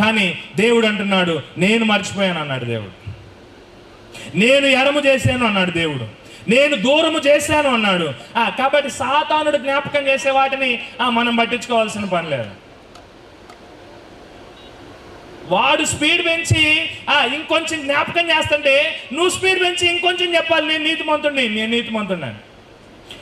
[SPEAKER 1] కానీ దేవుడు అంటున్నాడు నేను మర్చిపోయాను అన్నాడు దేవుడు. నేను ఎడము చేశాను అన్నాడు దేవుడు, నేను దూరము చేశాను అన్నాడు. కాబట్టి సాతానుడు జ్ఞాపకం చేసే వాటిని మనం పట్టించుకోవాల్సిన పని లేదు. వాడు స్పీడ్ పెంచి ఇంకొంచెం జ్ఞాపకం చేస్తుంటే నువ్వు స్పీడ్ పెంచి ఇంకొంచెం చెప్పాలి, నేను నీతిమంతుడిని.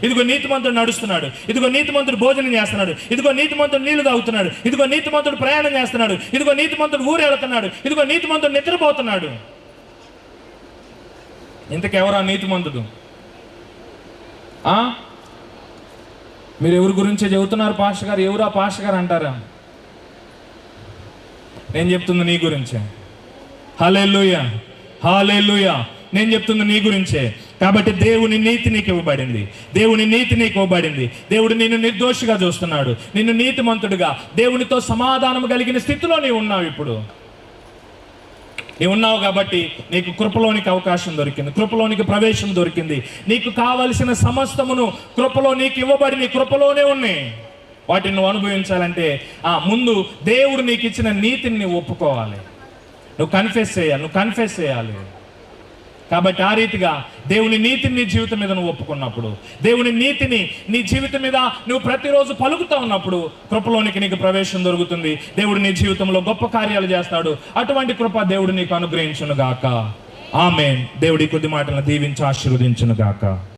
[SPEAKER 1] ఇదిగో నీతిమంతుడు నడుస్తున్నాడు, ఇదిగో నీతిమంతుడు భోజనం చేస్తున్నాడు, ఇదిగో నీతిమంతుడు నీళ్లు తాగుతున్నాడు, ఇదిగో నీతిమంతుడు ప్రయాణం చేస్తున్నాడు, ఇదిగో నీతిమంతుడు ఊరు వెళుతున్నాడు, ఇదిగో నీతిమంతుడు నిద్రపోతున్నాడు. ఇంతకెవరా నీతిమంతుడు? మీరు ఎవరి గురించే చెబుతున్నారు పాస్టర్ గారు? ఎవరా పాస్టర్ గారు అంటారా? నేను చెప్తుంది నీ గురించే. హల్లెలూయా, హల్లెలూయా. నేను చెప్తుంది నీ గురించే. కాబట్టి దేవుని నీతి నీకు ఇవ్వబడింది. దేవుని నీతి నీకు ఇవ్వబడింది. దేవుడు నిన్ను నిర్దోషిగా చూస్తున్నాడు, నిన్ను నీతిమంతుడిగా, దేవునితో సమాధానం కలిగిన స్థితిలో నీవు ఉన్నావు. ఇప్పుడు నీవు ఉన్నావు కాబట్టి నీకు కృపలోనికి అవకాశం దొరికింది, కృపలోనికి ప్రవేశం దొరికింది. నీకు కావలసిన సమస్తమును కృపలో నీకు ఇవ్వబడి నీ కృపలోనే ఉన్నాయి. వాటిని నువ్వు అనుభవించాలంటే ముందు దేవుడు నీకు ఇచ్చిన నీతిని నువ్వు ఒప్పుకోవాలి, నువ్వు కన్ఫెస్ చేయాలి. కాబట్టి ఆ రీతిగా దేవుని నీతిని నీ జీవితం మీద నువ్వు ఒప్పుకున్నప్పుడు, దేవుని నీతిని నీ జీవితం మీద నువ్వు ప్రతిరోజు పలుకుతా ఉన్నప్పుడు కృపలోనికి నీకు ప్రవేశం దొరుకుతుంది. దేవుడు నీ జీవితంలో గొప్ప కార్యాలు చేస్తాడు. అటువంటి కృప దేవుడు నీకు అనుగ్రహించును గాక. ఆమేన్. దేవుడి కొద్ది మాటలను దీవించి ఆశీర్వదించును గాక.